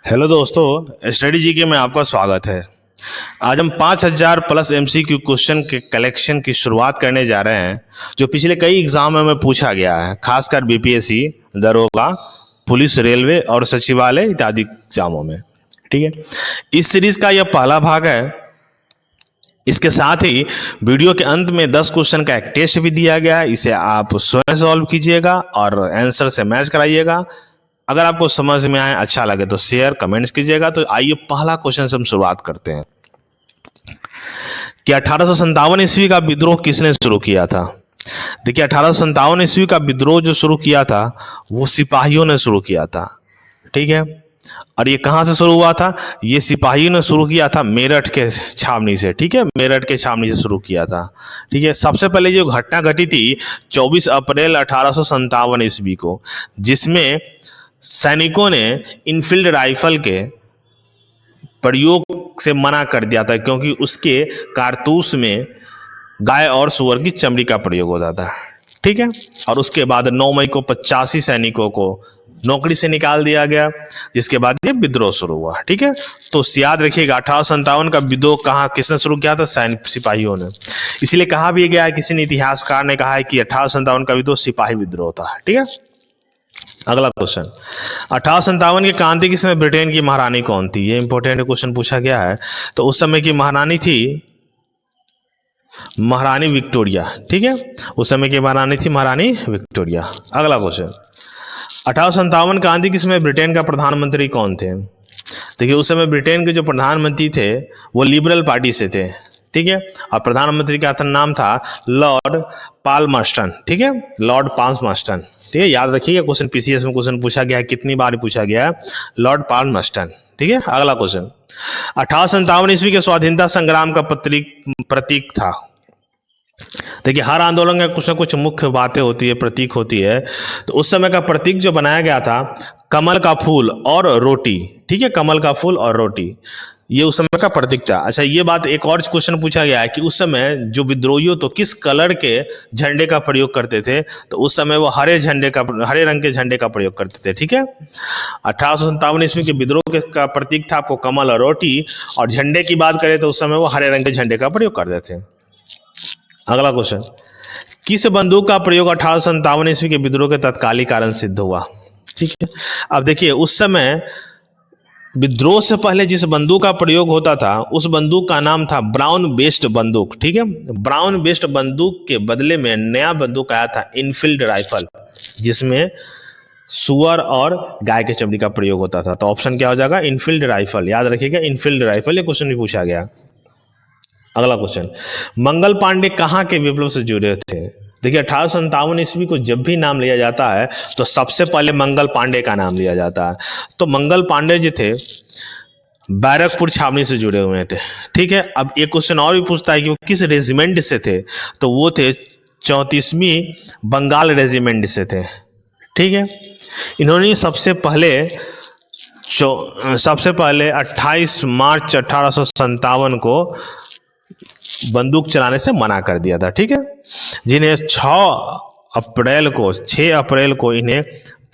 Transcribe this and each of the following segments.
Hello दोस्तों, study जी के में आपका स्वागत है। आज हम 5000 प्लस एमसीक्यू क्वेश्चन के कलेक्शन की शुरुआत करने जा रहे हैं, जो पिछले कई एग्जाम में पूछा गया है, खासकर बीपीएससी, दरोगा, पुलिस, रेलवे और सचिवालय इत्यादि एग्जामों में। ठीक है, इस सीरीज का यह पहला भाग है। इसके साथ ही वीडियो के अंत में 10 क्वेश्चन का एक टेस्ट भी दिया गया है। इसे आप स्वयं सॉल्व कीजिएगा और आंसर से मैच कराइएगा। अगर आपको समझ में आए, अच्छा लगे तो शेयर कमेंट्स कीजिएगा। तो आइए पहला क्वेश्चन से हम शुरुआत करते हैं कि 1857 ईस्वी का विद्रोह किसने शुरू किया था। देखिए, 1857 ईस्वी का विद्रोह जो शुरू किया था वो सिपाहियों ने शुरू किया था। ठीक है, और ये कहाँ से शुरू हुआ था? ये सिपाहियों ने शुरू किया था मेरठ के छावनी से। ठीक है, मेरठ के छावनी से शुरू किया था। ठीक है, सबसे पहले जो घटना घटी थी 24 अप्रैल 1857 ईस्वी को, जिसमें सैनिकों ने इनफील्ड राइफल के प्रयोग से मना कर दिया था, क्योंकि उसके कारतूस में गाय और सुअर की चमड़ी का प्रयोग होता था। ठीक है, और उसके बाद 9 मई को 85 सैनिकों को नौकरी से निकाल दिया गया, जिसके बाद ये विद्रोह शुरू हुआ। ठीक है, तो याद रखिएगा 1857 का विद्रोह कहाँ किसने शुरू किया था? सैनिक सिपाहियों ने। इसलिए कहा भी गया है, किसी ने इतिहासकार ने कहा है कि 1857 का विद्रोह सिपाही विद्रोह था। ठीक है, अगला क्वेश्चन, 1857 के क्रांति के समय ब्रिटेन की महारानी कौन थी? ये इंपॉर्टेंट क्वेश्चन पूछा गया है। तो उस समय की महारानी थी महारानी विक्टोरिया। ठीक है, उस समय की महारानी थी महारानी विक्टोरिया। अगला क्वेश्चन, 1857 क्रांति के समय ब्रिटेन का प्रधानमंत्री कौन थे? देखिए, उस समय ब्रिटेन के जो प्रधानमंत्री थे वो लिबरल पार्टी से थे। ठीक है, और प्रधानमंत्री का नाम था लॉर्ड पाल्मर्स्टन। ठीक है, लॉर्ड पाल्मर्स्टन। ठीक है, याद रखिएगा, क्वेश्चन पीसीएस में क्वेश्चन पूछा गया है, कितनी बार पूछा गया है, लॉर्ड पाल्मर्स्टन। ठीक है, अगला क्वेश्चन, 1857 ईस्वी के स्वाधीनता संग्राम का प्रतीक था। देखिए, हर आंदोलन में कुछ ना कुछ मुख्य बातें होती है, प्रतीक होती है। तो उस समय का प्रतीक जो बनाया गया था, कमल का फूल और रोटी। ठीक है, कमल का फूल और रोटी, ये उस समय का प्रतीक था। अच्छा, ये बात एक और क्वेश्चन पूछा गया है कि उस समय जो विद्रोहियों तो किस कलर के झंडे का प्रयोग करते थे? तो उस समय वो हरे रंग के झंडे का प्रयोग करते थे। ठीक है, 1857 ईस्वी के विद्रोह का प्रतीक था आपको कमल और रोटी, और झंडे की बात करें तो उस समय वो हरे रंग के झंडे का प्रयोग करते थे। अगला क्वेश्चन, किस बंदूक का प्रयोग 1857 ईस्वी के विद्रोह के तत्कालीन कारण सिद्ध हुआ? ठीक है, अब देखिए, उस समय विद्रोह से पहले जिस बंदूक का प्रयोग होता था उस बंदूक का नाम था ब्राउन बेस्ड बंदूक। ठीक है, ब्राउन बेस्ड बंदूक के बदले में नया बंदूक आया था इनफील्ड राइफल, जिसमें सुअर और गाय के चमड़ी का प्रयोग होता था। तो ऑप्शन क्या हो जाएगा? Enfield rifle. याद रखिएगा, इनफील्ड राइफल। ये क्वेश्चन भी पूछा गया। अगला क्वेश्चन, मंगल पांडे कहाँ के विप्लव से जुड़े थे? देखिए, 1857 ईस्वी को जब भी नाम लिया जाता है तो सबसे पहले मंगल पांडे का नाम लिया जाता है। तो मंगल पांडे जी थे बैरकपुर छावनी से जुड़े हुए थे। ठीक है, अब एक क्वेश्चन और भी पूछता है कि वो किस रेजिमेंट से थे? तो वो थे 34वीं बंगाल रेजिमेंट से थे। ठीक है, इन्होंने सबसे पहले 28 मार्च 1857 को बंदूक चलाने से मना कर दिया था। ठीक है, जिन्हें 6 अप्रैल को इन्हें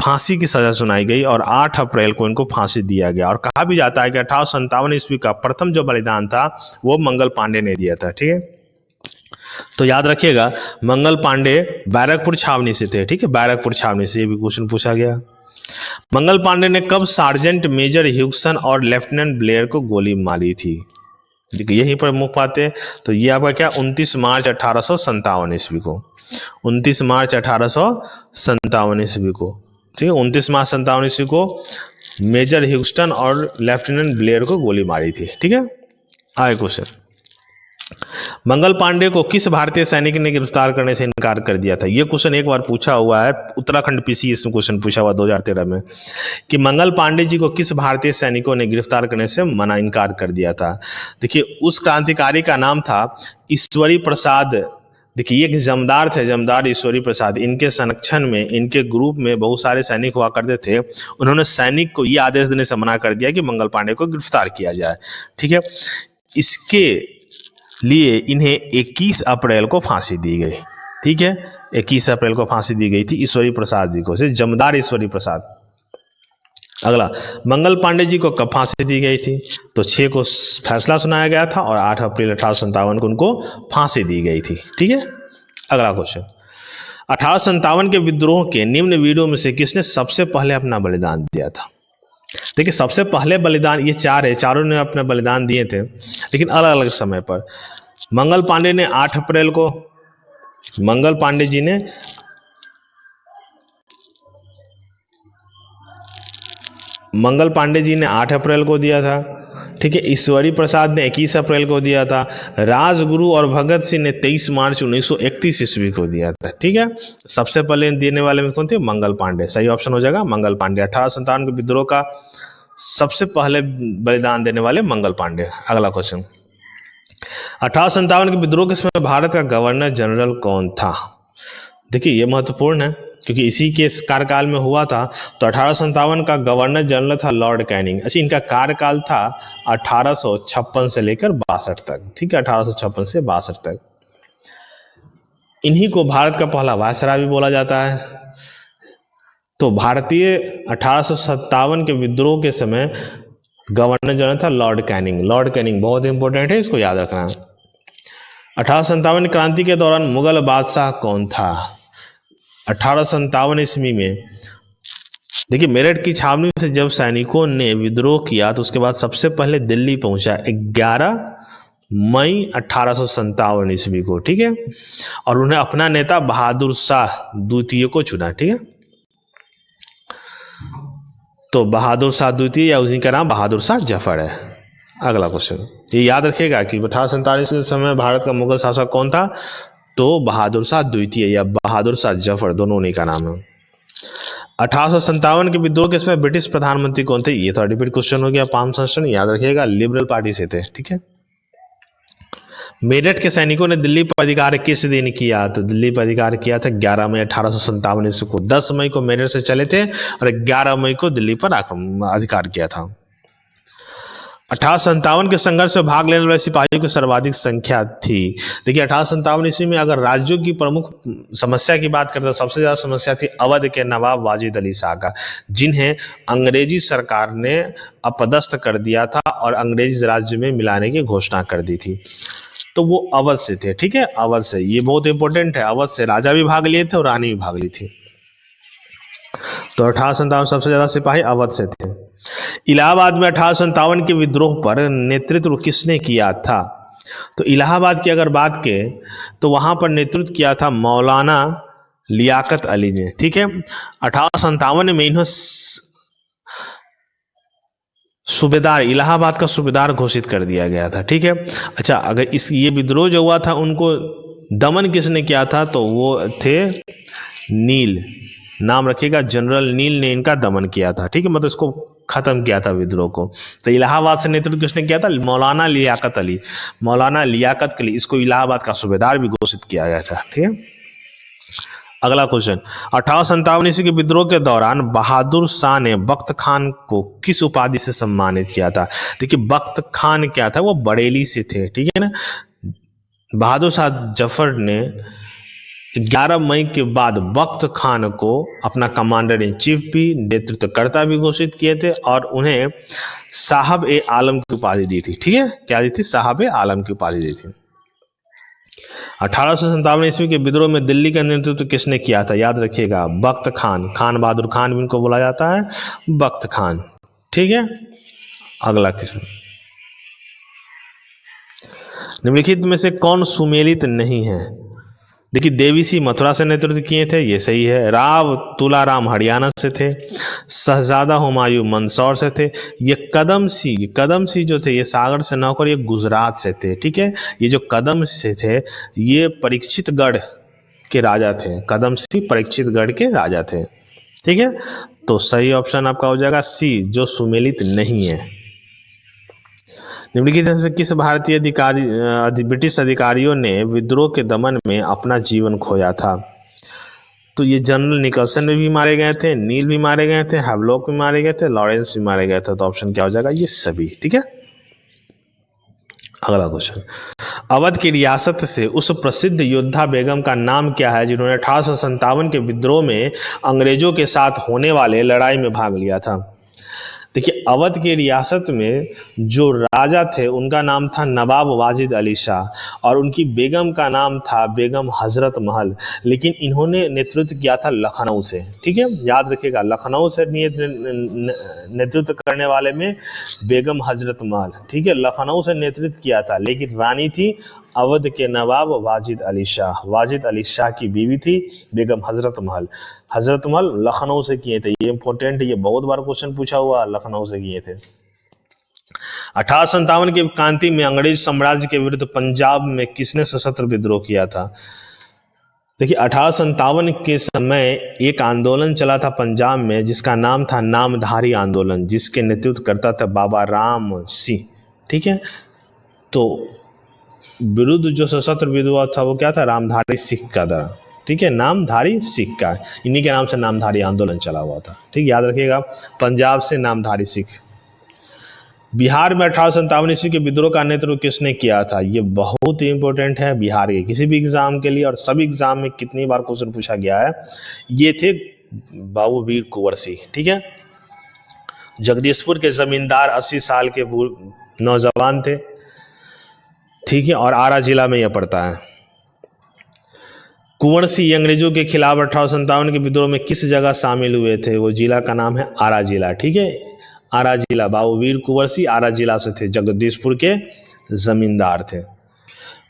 फांसी की सजा सुनाई गई और 8 अप्रैल को इनको फांसी दिया गया। और कहा भी जाता है कि 1857 ईस्वी का प्रथम जो बलिदान था वो मंगल पांडे ने दिया था। ठीक है, तो याद रखिएगा, मंगल पांडे बैरकपुर छावनी से थे। ठीक है, बैरकपुर छावनी से। ये भी क्वेश्चन पूछा गया। मंगल पांडे ने कब सार्जेंट मेजर ह्यूगसन और लेफ्टिनेंट ब्लेयर को गोली मारी थी? यही प्रमुख बातें। तो ये आपका क्या, 29 मार्च 1857 ईस्वी को। 29 मार्च 1857 ईस्वी को। ठीक है, 29 मार्च 57 ईस्वी को मेजर ह्यूस्टन और लेफ्टिनेंट ब्लेयर को गोली मारी थी। ठीक है, आगे क्वेश्चन, मंगल पांडे को किस भारतीय सैनिक ने गिरफ्तार करने से इनकार कर दिया था? यह क्वेश्चन एक बार पूछा हुआ है, उत्तराखंड पीसीएस में क्वेश्चन पूछा हुआ 2013 में, कि मंगल पांडे जी को किस भारतीय सैनिकों ने गिरफ्तार करने से इनकार कर दिया था। देखिए, उस क्रांतिकारी का नाम था ईश्वरी प्रसाद। देखिए, ये एक जमदार थे, जमदार ईश्वरी प्रसाद। इनके संरक्षण में, इनके ग्रुप में बहुत सारे सैनिक हुआ करते थे। उन्होंने सैनिक को ये आदेश देने से मना कर दिया कि मंगल पांडे को गिरफ्तार किया जाए। ठीक है, इसके लिए इन्हें 21 अप्रैल को फांसी दी गई। ठीक है, 21 अप्रैल को फांसी दी गई थी ईश्वरी प्रसाद जी को, जमदार ईश्वरी प्रसाद। अगला, मंगल पांडे जी को कब फांसी दी गई थी? तो 6 को फैसला सुनाया गया था और 8 अप्रैल 1857 को उनको फांसी दी गई थी। ठीक है, अगला क्वेश्चन, 1857 के विद्रोह के निम्न वीरों में से किसने सबसे पहले अपना बलिदान दिया था? देखिए, सबसे पहले बलिदान, ये 4 है, चारों ने अपना बलिदान दिए थे लेकिन अलग अलग समय पर। मंगल पांडे ने 8 अप्रैल को, मंगल पांडे जी ने मंगल पांडे जी ने 8 अप्रैल को दिया था। ठीक है, ईश्वरी प्रसाद ने 21 अप्रैल को दिया था। राजगुरु और भगत सिंह ने 23 मार्च 1931 ईस्वी को दिया था। ठीक है, सबसे पहले देने वाले में कौन थे? मंगल पांडे। सही ऑप्शन हो जाएगा मंगल पांडे। 1857 के विद्रोह का सबसे पहले बलिदान देने वाले मंगल पांडे। अगला क्वेश्चन, 1857 के विद्रोह के समय भारत का गवर्नर जनरल कौन था? देखिए, ये महत्वपूर्ण है क्योंकि इसी के कार्यकाल में हुआ था। तो 1857 का गवर्नर जनरल था लॉर्ड कैनिंग। अच्छा, इनका कार्यकाल था 1856 से लेकर 62 तक। ठीक है, 1856 से 62 तक। इन्हीं को भारत का पहला वायसराय भी बोला जाता है। तो भारतीय 1857 के विद्रोह के समय गवर्नर जनरल था लॉर्ड कैनिंग। लॉर्ड कैनिंग बहुत इंपॉर्टेंट है, इसको याद रखना। 1857 क्रांति के दौरान मुगल बादशाह कौन था? 1857 ईस्वी में देखिए, मेरठ की छावनी से जब सैनिकों ने विद्रोह किया तो उसके बाद सबसे पहले दिल्ली पहुंचा 11 मई 1857 ईस्वी को। ठीक है, और उन्हें अपना नेता बहादुर शाह द्वितीय को चुना। ठीक है, तो बहादुर शाह द्वितीय या उसी का नाम बहादुर शाह जफर है। अगला क्वेश्चन, ये याद रखिएगा कि 1847 के समय भारत का मुगल शासक कौन था? तो बहादुर शाह द्वितीय या बहादुर शाह जफर, दोनों उन्हीं का नाम है। 1857 के विद्रोह के समय ब्रिटिश प्रधानमंत्री कौन थे? ये तो रिपीट क्वेश्चन हो गया, पाम संस्करण, याद रखिएगा लिबरल पार्टी से थे। ठीक है, मेरठ के सैनिकों ने दिल्ली पर अधिकार किस दिन किया? तो दिल्ली पर अधिकार किया था 11 मई 1857 ईस्वी को। 10 मई को मेरठ से चले थे और 11 मई को दिल्ली पर अधिकार किया था। 1857 के संघर्ष में भाग लेने वाले सिपाहियों की सर्वाधिक संख्या थी। देखिए, 1857 ईस्वी में अगर राज्यों की प्रमुख समस्या की बात करते हैं, सबसे ज्यादा समस्या थी अवध के नवाब वाजिद अली शाह का, जिन्हें अंग्रेजी सरकार ने अपदस्थ कर दिया था और अंग्रेजी राज्य में मिलाने की घोषणा कर दी थी। तो वो अवध से थे। ठीक है, अवध से, ये बहुत इंपॉर्टेंट है। अवध से राजा भी भाग लिए थे और रानी भी भाग ली थी। तो 1857 सबसे ज्यादा सिपाही अवध से थे। इलाहाबाद में 1857 के विद्रोह पर नेतृत्व किसने किया था? तो इलाहाबाद की अगर बात करें तो वहां पर नेतृत्व किया था मौलाना लियाकत अली ने। ठीक है, 1857 में इन्हें सूबेदार, इलाहाबाद का सूबेदार घोषित कर दिया गया था। ठीक है, अच्छा, अगर ये विद्रोह जो हुआ था उनको दमन किसने किया था? तो वो थे नील, नाम रखिएगा, जनरल नील ने इनका दमन किया था। ठीक है, मतलब इसको खत्म किया था विद्रोह को। तो इलाहाबाद से नेतृत्व किसने किया था? मौलाना लियाकत अली। मौलाना लियाकत अली, इसको इलाहाबाद का सूबेदार भी घोषित किया गया था। ठीक है, अगला क्वेश्चन, 1857 ईस्वी के विद्रोह के दौरान बहादुर शाह ने बख्त खान को किस उपाधि से सम्मानित किया था? देखिए, बख्त खान क्या था? वो बरेली से थे। ठीक है ना, बहादुर शाह जफर ने 11 मई के बाद बख्त खान को अपना कमांडर इन चीफ भी, नेतृत्वकर्ता भी घोषित किए थे और उन्हें साहब ए आलम की उपाधि दी थी। ठीक है, क्या दी थी? साहब ए आलम की उपाधि दी थी। 1857 ईस्वी के विद्रोह में दिल्ली का नेतृत्व किसने किया था? याद रखिएगा, बख्त खान, खान बहादुर खान भी इनको बोला जाता है, बख्त खान। ठीक है, अगला क्वेश्चन, निम्नलिखित में से कौन सुमेलित नहीं है? देखिए, देवीसी मथुरा से नेतृत्व किए थे, ये सही है। राव तुलाराम हरियाणा से थे। शहजादा हुमायूं मंदसौर से थे। ये कदम सिंह जो थे ये सागर से न होकर ये गुजरात से थे। ठीक है, ये जो कदम से थे ये परीक्षितगढ़ के राजा थे। कदम सिंह परीक्षितगढ़ के राजा थे। ठीक है, तो सही ऑप्शन आपका हो जाएगा सी, जो सुमेलित नहीं है। निम्नलिखित में किस भारतीय ब्रिटिश अधिकारियों ने विद्रोह के दमन में अपना जीवन खोया था? तो ये जनरल निकलसन भी मारे गए थे, नील भी मारे गए थे, हैवलॉक भी मारे गए थे, लॉरेंस भी मारे गए थे। तो ऑप्शन क्या हो जाएगा? ये सभी। ठीक है, अगला क्वेश्चन, अवध की रियासत से उस प्रसिद्ध योद्धा बेगम का नाम क्या है जिन्होंने 1857 के विद्रोह में अंग्रेजों के साथ होने वाले लड़ाई में भाग लिया था? देखिए अवध की रियासत में जो राजा थे उनका नाम था नवाब वाजिद अली शाह और उनकी बेगम का नाम था बेगम हजरत महल, लेकिन इन्होंने नेतृत्व किया था लखनऊ से। ठीक है, याद रखिएगा, लखनऊ से नेतृत्व करने वाले में बेगम हजरत महल। ठीक है, लखनऊ से नेतृत्व किया था, लेकिन रानी थी अवध के नवाब वाजिद अली शाह। वाजिद अली शाह की बीवी थी बेगम हजरत महल। हजरत महल लखनऊ से किए थे, ये इंपॉर्टेंट है, ये बहुत बार क्वेश्चन पूछा हुआ, लखनऊ से किए थे। 1857 की क्रांति में अंग्रेज साम्राज्य के विरुद्ध पंजाब में किसने सशस्त्र विद्रोह किया था? देखिए 1857 के समय एक आंदोलन चला था पंजाब में जिसका नाम था नामधारी आंदोलन, जिसके नेतृत्व करता था बाबा राम सिंह। ठीक है, तो विरुद्ध जो सशस्त्र विद्रोह था वो क्या था? रामधारी सिख का था। ठीक है, नामधारी सिख का, इन्हीं के नाम से नामधारी आंदोलन चला हुआ था। ठीक, याद रखिएगा, पंजाब से नामधारी सिख। बिहार में 1857 ईस्वी के विद्रोह का नेतृत्व किसने किया था? ये बहुत ही इंपॉर्टेंट है बिहार के किसी भी एग्जाम के लिए, और सभी एग्जाम में कितनी बार क्वेश्चन पूछा गया है। ये थे बाबू वीर कुंवर सिंह। ठीक है, जगदीशपुर के जमींदार, 80 साल के नौजवान थे। ठीक है, और आरा जिला में यह पड़ता है। कुंवर सिंह अंग्रेजों के खिलाफ 1857 के विद्रोह में किस जगह शामिल हुए थे? वो जिला का नाम है आरा जिला। ठीक है, आरा जिला, बाबू वीर कुंवर सिंह आरा जिला से थे, जगदीशपुर के जमींदार थे।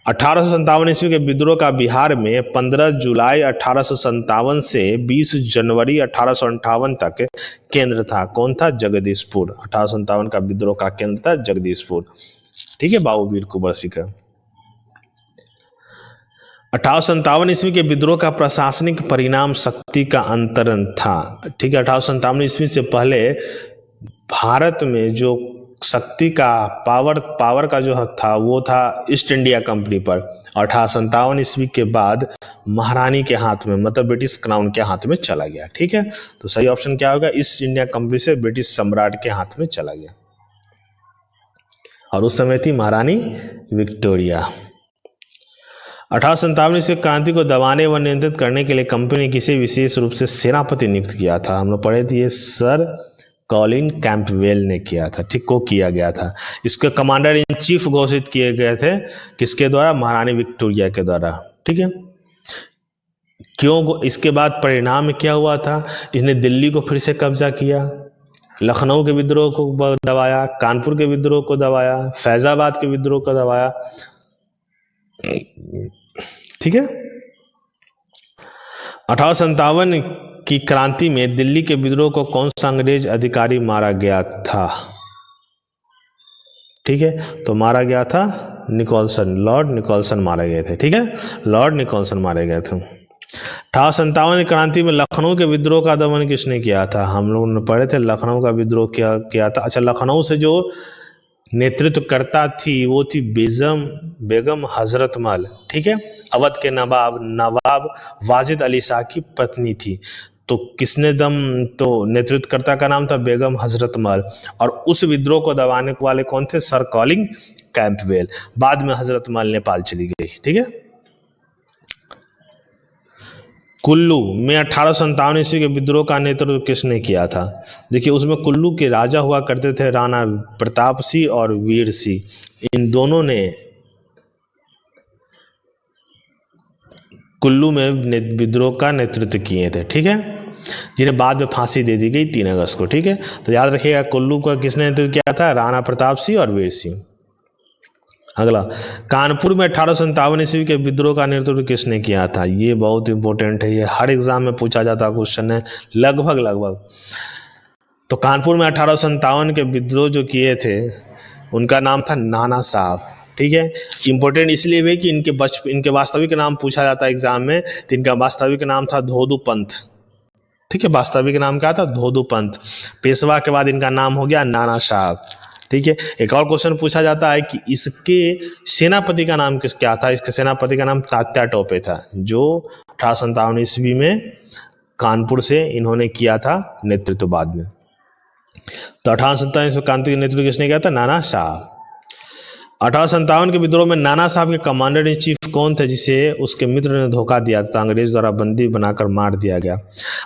1857 ईस्वी के विद्रोह का बिहार में 15 जुलाई 1857 से 20 जनवरी 1858 तक केंद्र था। कौन था? जगदीशपुर। 1857 का विद्रोह का केंद्र था जगदीशपुर। ठीक है, बाबू वीर कुंवर सिंह का। 1857 ईस्वी के विद्रोह का प्रशासनिक परिणाम शक्ति का अंतरण था। ठीक है, 1857 ईस्वी से पहले भारत में जो शक्ति का पावर का जो हक था वो था ईस्ट इंडिया कंपनी पर। 1857 ईस्वी के बाद महारानी के हाथ में, मतलब ब्रिटिश क्राउन के हाथ में चला गया। ठीक है, तो सही ऑप्शन क्या होगा? ईस्ट इंडिया कंपनी से ब्रिटिश सम्राट के हाथ में चला गया, और उस समय थी महारानी विक्टोरिया। 1857 ईस्वी क्रांति को दबाने व नियंत्रित करने के लिए कंपनी ने किसी विशेष रूप से सेनापति नियुक्त किया था? हम लोग पढ़े थे, ये सर कॉलिन कैंपबेल ने किया था। ठीक, को किया गया था। इसके कमांडर इन चीफ घोषित किए गए थे किसके द्वारा? महारानी विक्टोरिया के द्वारा। ठीक है, क्यों? इसके बाद परिणाम क्या हुआ था? इसने दिल्ली को फिर से कब्जा किया, लखनऊ के विद्रोह को दबाया, कानपुर के विद्रोह को दबाया, फैजाबाद के विद्रोह को दबाया। ठीक है, 1857 की क्रांति में दिल्ली के विद्रोह को कौन सा अंग्रेज अधिकारी मारा गया था? ठीक है, तो मारा गया था निकोलसन, लॉर्ड निकोलसन मारे गए थे। ठीक है, लॉर्ड निकोलसन मारे गए थे। 1857 की क्रांति में लखनऊ के विद्रोह का दमन किसने किया था? हम लोगों ने पढ़े थे, लखनऊ का विद्रोह किया था। अच्छा, लखनऊ से जो नेतृत्व करता थी वो थी बेगम हजरत महल। ठीक है, अवध के नवाब वाजिद अली शाह की पत्नी थी। तो किसने तो नेतृत्वकर्ता का नाम था बेगम हजरत महल, और उस विद्रोह को दबाने वाले कौन थे? Sir Colin Campbell. बाद में हजरत महल नेपाल चली गई। ठीक है, कुल्लू में 1857 ईस्वी के विद्रोह का नेतृत्व किसने किया था? देखिए, उसमें कुल्लू के राजा हुआ करते थे राणा प्रताप सिंह और वीर सिंह। इन दोनों ने कुल्लू में विद्रोह का नेतृत्व किए थे। ठीक है, जिन्हें बाद में फांसी दे दी गई 3 अगस्त को। ठीक है, तो याद रखिएगा, कुल्लू का किसने नेतृत्व किया था? राणा प्रताप सिंह और वीर सिंह। अगला, कानपुर में 1857 ईस्वी के विद्रोह का नेतृत्व किसने किया था? ये बहुत इंपॉर्टेंट है, ये हर एग्जाम में पूछा जाता क्वेश्चन है लगभग। तो कानपुर में 1857 के विद्रोह जो किए थे उनका नाम था नाना साहब। ठीक है, इंपॉर्टेंट इसलिए भी कि इनके वास्तविक नाम पूछा जाता है एग्जाम में, तो इनका वास्तविक नाम था धोदू पंथ। ठीक है, वास्तविक नाम क्या था? धोदू पंथ। पेशवा के बाद इनका नाम हो गया नाना साहब। ठीक है, एक और क्वेश्चन पूछा जाता है कि इसके सेनापति का नाम क्या था? इसके सेनापति का नाम तात्या टोपे था, जो 1857 ईस्वी में कानपुर से इन्होंने किया था नेतृत्व बाद में। तो 1857 ईस्वी क्रांति का नेतृत्व किसने किया था? नाना साहब। 1857 के विद्रोह में नाना साहब के कमांडर इन चीफ कौन थे जिसे उसके मित्र ने धोखा दिया था, अंग्रेज द्वारा बंदी बनाकर मार दिया गया?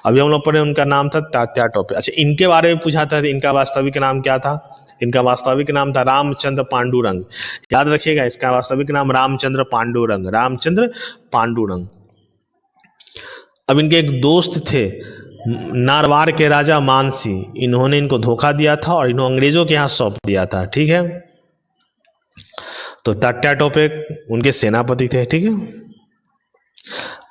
अभी हम लोग पढ़े, उनका नाम था तात्या टोपे। अच्छा, इनके बारे में पूछा था, इनका वास्तविक नाम क्या था? इनका वास्तविक नाम था रामचंद्र पांडुरंग। याद रखिएगा, इसका वास्तविक नाम रामचंद्र पांडुरंग, रामचंद्र पांडुरंग। अब इनके एक दोस्त थे नारवार के राजा मानसी, इन्होंने इनको धोखा दिया था और इन्होंने अंग्रेजों के यहाँ सौंप दिया था। ठीक है, तो तात्या टोपे उनके सेनापति थे। ठीक है,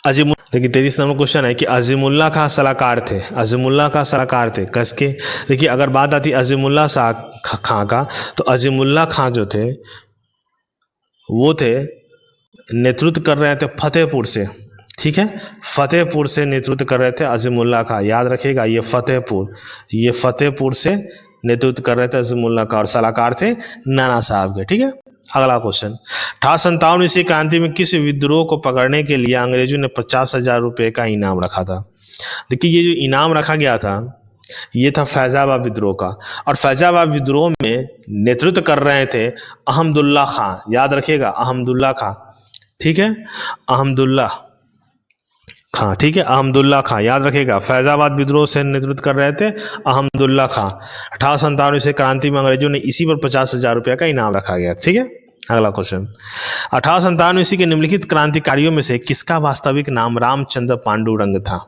देखिए 33 नंबर क्वेश्चन है कि अजीमुल्ला खां सलाहकार थे, अजीमुल्ला खां सलाहकार थे किसके? देखिए अगर बात आती अजीमुल्ला खां का, तो अजीमुल्ला खां जो थे वो थे नेतृत्व कर रहे थे फतेहपुर से। ठीक है, फतेहपुर से नेतृत्व कर रहे थे अजीमुल्ला खां। याद रखिएगा, ये फतेहपुर से नेतृत्व कर रहे थे अजीमुल्ला खां और सलाहकार थे नाना साहब के। ठीक है, अगला क्वेश्चन, 1857 ईस्वी क्रांति में किस विद्रोह को पकड़ने के लिए अंग्रेजों ने 50,000 रुपये का इनाम रखा था? देखिए ये जो इनाम रखा गया था ये था फैजाबाद विद्रोह का, और फैजाबाद विद्रोह में नेतृत्व कर रहे थे अहमदुल्ला खां। याद रखिएगा, अहमदुल्ला खां। ठीक है, अहमदुल्ला खां। ठीक है, अहमदुल्ला खां, याद रखिएगा, फैजाबाद विद्रोह से नेतृत्व कर रहे थे अहमदुल्ला खां। 1857 ईस्वी क्रांति में अंग्रेजों ने इसी पर 50,000 रुपये का इनाम रखा गया। ठीक है, अगला क्वेश्चन, 1857 ईस्वी के निम्नलिखित क्रांतिकारियों में से किसका वास्तविक नाम रामचंद्र पांडुरंग था?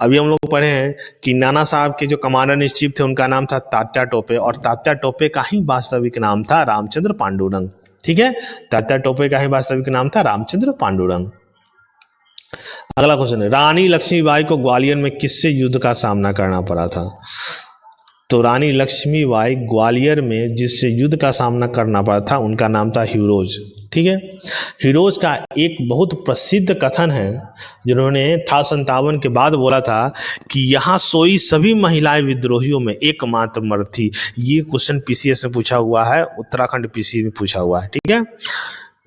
अभी हम लोग पढ़े हैं कि नाना साहब के जो कमांडर इन चीफ थे उनका नाम था तात्या टोपे, और तात्या टोपे का ही वास्तविक नाम था रामचंद्र पांडुरंग। ठीक है, तात्या टोपे का ही वास्तविक नाम था रामचंद्र पांडुरंग। अगला क्वेश्चन है, रानी लक्ष्मीबाई को ग्वालियर में किससे युद्ध का सामना करना पड़ा था? तो रानी लक्ष्मीबाई ग्वालियर में जिससे युद्ध का सामना करना पड़ा था उनका नाम था हीरोज। ठीक है, हीरोज का एक बहुत प्रसिद्ध कथन है जिन्होंने 1857 के बाद बोला था कि यहाँ सोई सभी महिलाएं विद्रोहियों में एकमात्र मर्द थी। ये क्वेश्चन पीसीएस में पूछा हुआ है, उत्तराखंड पीसी में पूछा हुआ है। ठीक है,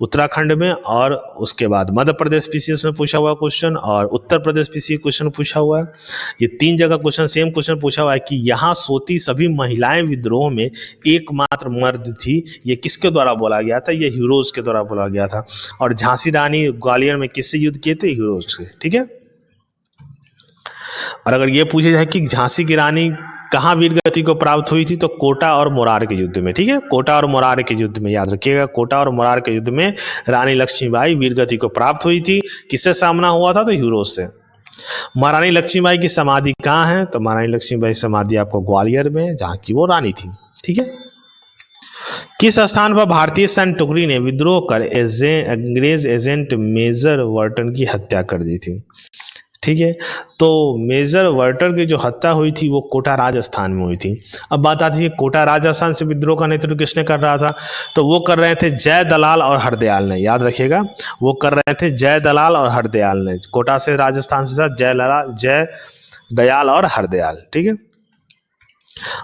उत्तराखंड में और उसके बाद मध्य प्रदेश पीसीएस में पूछा हुआ क्वेश्चन और उत्तर प्रदेश पीसी क्वेश्चन पूछा हुआ है। ये 3 जगह क्वेश्चन सेम क्वेश्चन पूछा हुआ है कि यहाँ सोती सभी महिलाएं विद्रोह में एकमात्र मर्द थी। ये किसके द्वारा बोला गया था? ये हीरोज के द्वारा बोला गया था। और झांसी रानी ग्वालियर में किससे युद्ध किए थे? हीरोज से। ठीक है, और अगर ये पूछे जाए कि झांसी की रानी कहाँ वीरगति को प्राप्त हुई थी, तो कोटा और मोरार के युद्ध में। ठीक है, कोटा और मोरार के युद्ध में, याद रखिएगा, कोटा और मोरार के युद्ध में रानी लक्ष्मीबाई वीरगति को प्राप्त हुई थी। किससे सामना हुआ था? तो हीरोज से। महारानी लक्ष्मीबाई की समाधि कहाँ है? तो महारानी लक्ष्मीबाई समाधि आपको ग्वालियर में, जहाँ की वो रानी थी। ठीक है, किस स्थान पर भारतीय सैन्य टुकड़ी ने विद्रोह कर अंग्रेज एजेंट मेजर वर्टन की हत्या कर दी थी? ठीक है, तो मेजर वर्टर की जो हत्या हुई थी वो कोटा राजस्थान में हुई थी। अब बात आती है कोटा राजस्थान से विद्रोह का नेतृत्व किसने कर रहा था? तो वो कर रहे थे जय दलाल और हरदयाल ने। याद रखिएगा, वो कर रहे थे जय दलाल और हरदयाल ने। कोटा से राजस्थान से था जय दयाल और हरदयाल। ठीक है,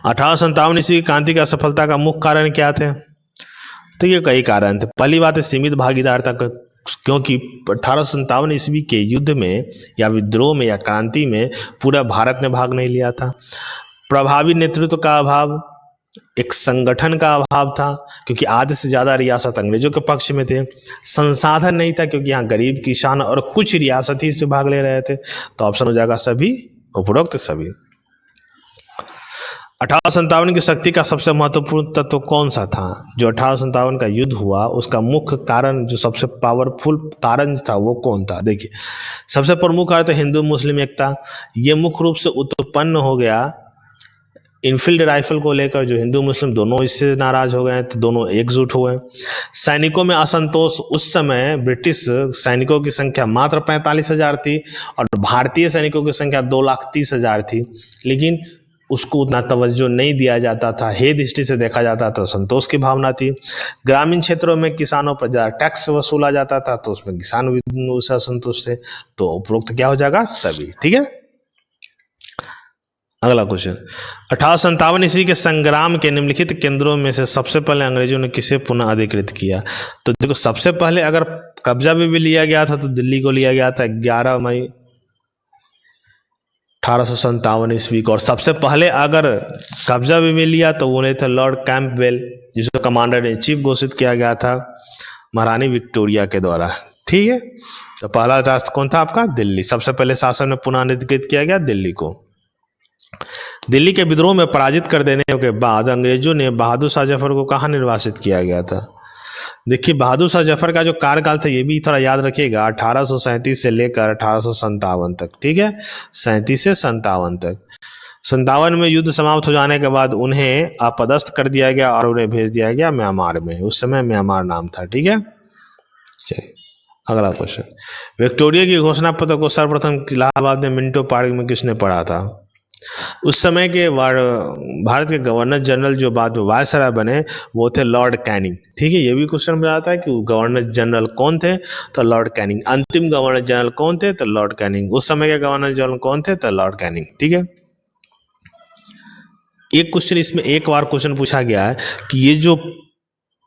1857 ईस्वी की क्रांति की असफलता का मुख्य कारण क्या थे? तो ये कई कारण थे। पहली बात है सीमित भागीदारता, क्योंकि 1857 ईस्वी के युद्ध में या विद्रोह में या क्रांति में पूरा भारत ने भाग नहीं लिया था। प्रभावी नेतृत्व का अभाव, एक संगठन का अभाव था क्योंकि आधे से ज़्यादा रियासत अंग्रेजों के पक्ष में थे। संसाधन नहीं था क्योंकि यहाँ गरीब किसान और कुछ रियासत ही इसमें भाग ले रहे थे। तो ऑप्शन हो जाएगा सभी, उपरोक्त सभी। 1857 की शक्ति का सबसे महत्वपूर्ण तत्व कौन सा था? जो 1857 का युद्ध हुआ उसका मुख्य कारण, जो सबसे पावरफुल कारण था वो कौन था? देखिए, सबसे प्रमुख कारण तो हिंदू मुस्लिम एकता। ये मुख्य रूप से उत्पन्न हो गया इनफील्ड राइफल को लेकर, जो हिंदू मुस्लिम दोनों इससे नाराज हो गए तो दोनों एकजुट हुए। सैनिकों में असंतोष, उस समय ब्रिटिश सैनिकों की संख्या मात्र 45,000 थी और भारतीय सैनिकों की संख्या 2,30,000 थी, लेकिन उसको उतना तवज्जो नहीं दिया जाता था। हे दृष्टि से देखा जाता तो संतोष की भावना थी। ग्रामीण क्षेत्रों में किसानों पर ज़्यादा टैक्स वसूला जाता था तो उसमें किसान भी उससे असंतुष्ट थे। तो उपरोक्त क्या हो जाएगा? सभी। ठीक है, अगला क्वेश्चन, 1857 ईस्वी के संग्राम के निम्नलिखित केंद्रों में से सबसे पहले अंग्रेजों ने किसे पुनः अधिकृत किया? तो देखो, सबसे पहले अगर कब्जा भी लिया गया था तो दिल्ली को लिया गया था 11 मई 1857 ईस्वी को। और सबसे पहले अगर कब्जा भी लिया तो वो थे लॉर्ड कैंपबेल, जिसको कमांडर इन चीफ घोषित किया गया था महारानी विक्टोरिया के द्वारा। ठीक है, तो पहला राष्ट्र कौन था आपका? दिल्ली। सबसे पहले शासन में पुनर्निर्धारित किया गया दिल्ली को। दिल्ली के विद्रोह में पराजित कर देने के बाद अंग्रेजों ने बहादुर शाह जफर को कहाँ निर्वासित किया गया था? देखिए, बहादुर शाह जफर का जो कार्यकाल था ये भी थोड़ा याद रखिएगा, 1837 से लेकर 1857 तक। ठीक है, 37 से 57 तक। 57 में युद्ध समाप्त हो जाने के बाद उन्हें अपदस्थ कर दिया गया और उन्हें भेज दिया गया म्यांमार में। उस समय म्यांमार नाम था। ठीक है, चलिए अगला क्वेश्चन। विक्टोरिया की घोषणा पत्र को सर्वप्रथम इलाहाबाद में मिंटो पार्क में किसने पढ़ा था? उस समय के भारत के गवर्नर जनरल जो बाद में वायसराय बने वो थे लॉर्ड कैनिंग। ठीक है, ये भी क्वेश्चन में आता है कि गवर्नर जनरल कौन थे? तो लॉर्ड कैनिंग। अंतिम गवर्नर जनरल कौन थे? तो लॉर्ड कैनिंग। उस समय के गवर्नर जनरल कौन थे? तो लॉर्ड कैनिंग। ठीक है, एक क्वेश्चन इसमें एक बार क्वेश्चन पूछा गया है कि ये जो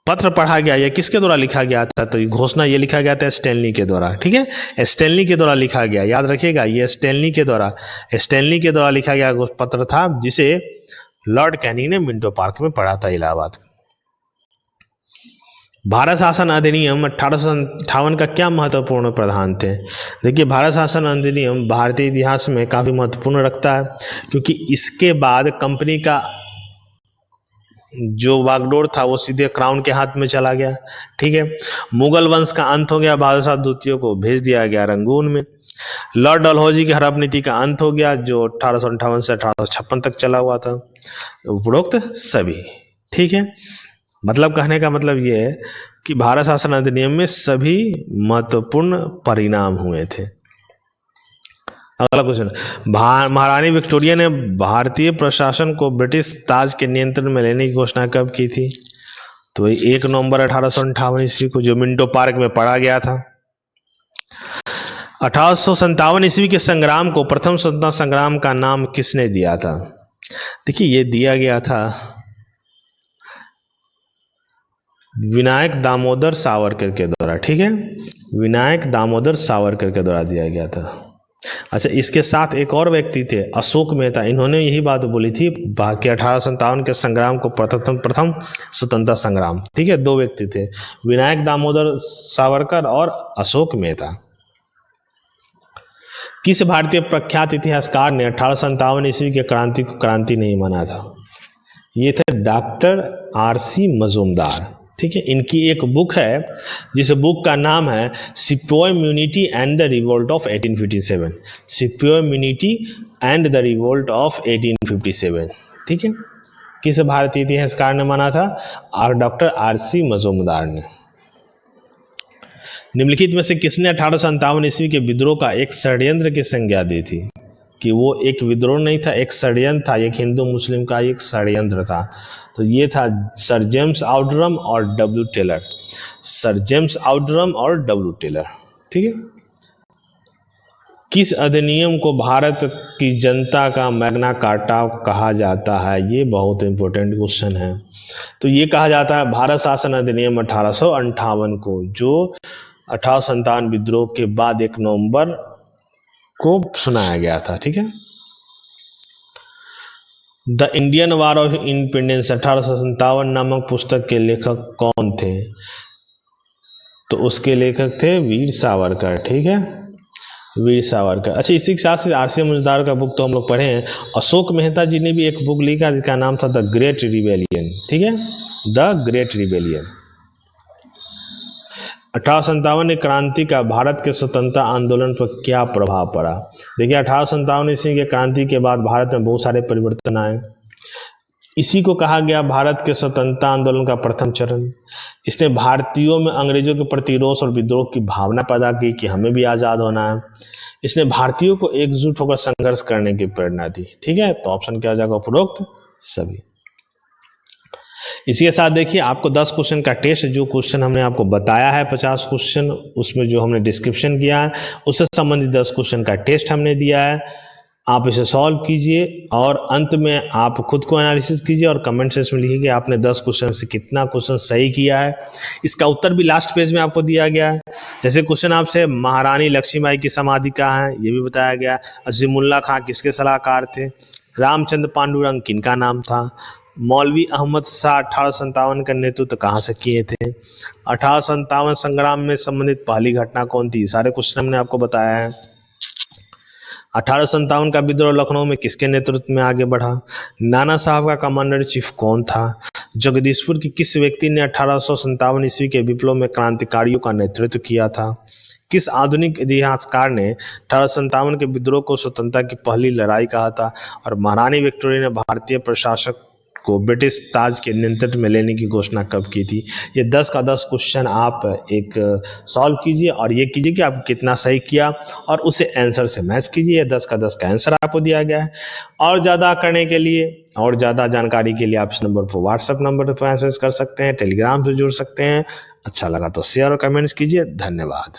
पत्र पढ़ा गया ये किसके द्वारा लिखा गया था? तो घोषणा ये लिखा गया था स्टैनली के द्वारा। ठीक है, स्टैनली के द्वारा लिखा गया, याद रखिएगा, ये स्टैनली के द्वारा लिखा गया पत्र था, जिसे लॉर्ड कैनिंग ने मिंटो पार्क में पढ़ा था इलाहाबाद। भारत शासन अधिनियम 1858 का क्या महत्वपूर्ण प्रावधान थे? देखिए, भारत शासन अधिनियम भारतीय इतिहास में काफी महत्वपूर्ण रखता है, क्योंकि इसके बाद कंपनी का जो बागडोर था वो सीधे क्राउन के हाथ में चला गया। ठीक है, मुगल वंश का अंत हो गया, बहादुर शाह द्वितीय को भेज दिया गया रंगून में। लॉर्ड डलहौजी की हड़प नीति का अंत हो गया, जो 1858 से 1856 तक चला हुआ था। उपरोक्त सभी। ठीक है, मतलब कहने का मतलब ये है कि भारत शासन अधिनियम में सभी महत्वपूर्ण परिणाम हुए थे। अगला क्वेश्चन, महारानी विक्टोरिया ने भारतीय प्रशासन को ब्रिटिश ताज के नियंत्रण में लेने की घोषणा कब की थी? तो 1 नवंबर 1858 ईस्वी को, जो मिंटो पार्क में पढ़ा गया था। 1857 ईस्वी के संग्राम को प्रथम स्वतंत्रता संग्राम का नाम किसने दिया था? देखिए, ये दिया गया था विनायक दामोदर सावरकर के द्वारा। ठीक है, विनायक दामोदर सावरकर के द्वारा दिया गया था। अच्छा, इसके साथ एक और व्यक्ति थे, अशोक मेहता। इन्होंने यही बात बोली थी कि 1857 के संग्राम को प्रथम स्वतंत्रता संग्राम। ठीक है, 2 व्यक्ति थे, विनायक दामोदर सावरकर और अशोक मेहता। किस भारतीय प्रख्यात इतिहासकार ने 1857 ईस्वी के क्रांति को क्रांति नहीं माना था? ये थे डॉक्टर R.C. मजूमदार। ठीक है, इनकी एक बुक है जिस बुक का नाम है sepoy mutiny and the revolt of 1857। Sepoy mutiny and the revolt of 1857। ठीक है, किस भारतीय इतिहासकार ने माना था? और डॉक्टर R.C. मजूमदार ने। निम्नलिखित में से किसने 1857 ईस्वी के विद्रोह का एक षड्यंत्र की संज्ञा दी थी? कि वो एक विद्रोह नहीं था, एक षड्यंत्र था, एक हिंदू मुस्लिम का एक षड्यंत्र था। तो ये था सर जेम्स आउडरम और W. टेलर। सर जेम्स आउडरम और W. टेलर। ठीक है, किस अधिनियम को भारत की जनता का मैग्ना कार्टा कहा जाता है? ये बहुत इंपॉर्टेंट क्वेश्चन है। तो ये कहा जाता है भारत शासन अधिनियम 1858 को, जो 1857 विद्रोह के बाद 1 नवंबर को सुनाया गया था। ठीक है, the Indian war of independence 1857 नामक पुस्तक के लेखक कौन थे? तो उसके लेखक थे वीर सावरकर। ठीक है, वीर सावरकर। अच्छा, इसी के साथ से R.C. मजूमदार का बुक तो हम लोग पढ़े हैं। अशोक मेहता जी ने भी एक बुक लिखा जिसका नाम था द ग्रेट रिबेलियन। ठीक है, द ग्रेट रिबेलियन। 1857 क्रांति का भारत के स्वतंत्रता आंदोलन पर क्या प्रभाव पड़ा? देखिए, 1857 ईस्वी के क्रांति के बाद भारत में बहुत सारे परिवर्तन आए। इसी को कहा गया भारत के स्वतंत्रता आंदोलन का प्रथम चरण। इसने भारतीयों में अंग्रेजों के प्रति रोष और विद्रोह की भावना पैदा की कि हमें भी आज़ाद होना है। इसने भारतीयों को एकजुट होकर संघर्ष करने की प्रेरणा दी। ठीक है, तो ऑप्शन क्या हो जाएगा? उपरोक्त सभी। इसी के साथ देखिए, आपको 10 क्वेश्चन का टेस्ट, जो क्वेश्चन हमने आपको बताया है 50 क्वेश्चन, उसमें जो हमने डिस्क्रिप्शन किया है उससे संबंधित 10 क्वेश्चन का टेस्ट हमने दिया है। आप इसे सॉल्व कीजिए और अंत में आप खुद को एनालिसिस कीजिए और कमेंट सेक्शन में लिखिए कि आपने 10 क्वेश्चन से कितना क्वेश्चन सही किया है। इसका उत्तर भी लास्ट पेज में आपको दिया गया है। जैसे क्वेश्चन आपसे महारानी लक्ष्मीबाई की समाधि कहाँ है, ये भी बताया गया। अजीमुल्ला खां किसके सलाहकार थे। रामचंद्र पांडुरंग किनका नाम था। मौलवी अहमद शाह 1857 का नेतृत्व कहाँ से किए थे। 1857 संग्राम में संबंधित पहली घटना कौन थी। सारे क्वेश्चन हमने आपको बताया है। 1857 का विद्रोह लखनऊ में किसके नेतृत्व में आगे बढ़ा। नाना साहब का कमांडर चीफ कौन था। जगदीशपुर की किस व्यक्ति ने 1857 ईस्वी के विप्लव में क्रांतिकारियों का नेतृत्व किया था। किस आधुनिक इतिहासकार ने 1857 के विद्रोह को स्वतंत्रता की पहली लड़ाई कहा था। और महारानी विक्टोरिया ने भारतीय प्रशासक को ब्रिटिश ताज के नियंत्रण में लेने की घोषणा कब की थी। ये 10 का 10 क्वेश्चन आप एक सॉल्व कीजिए और ये कीजिए कि आप कितना सही किया और उसे आंसर से मैच कीजिए। ये 10 का 10 का आंसर आपको दिया गया है। और ज़्यादा करने के लिए और ज़्यादा जानकारी के लिए आप इस नंबर पर व्हाट्सएप नंबर पर मैसेज कर सकते हैं, टेलीग्राम से जुड़ सकते हैं। अच्छा लगा तो शेयर और कमेंट्स कीजिए। धन्यवाद।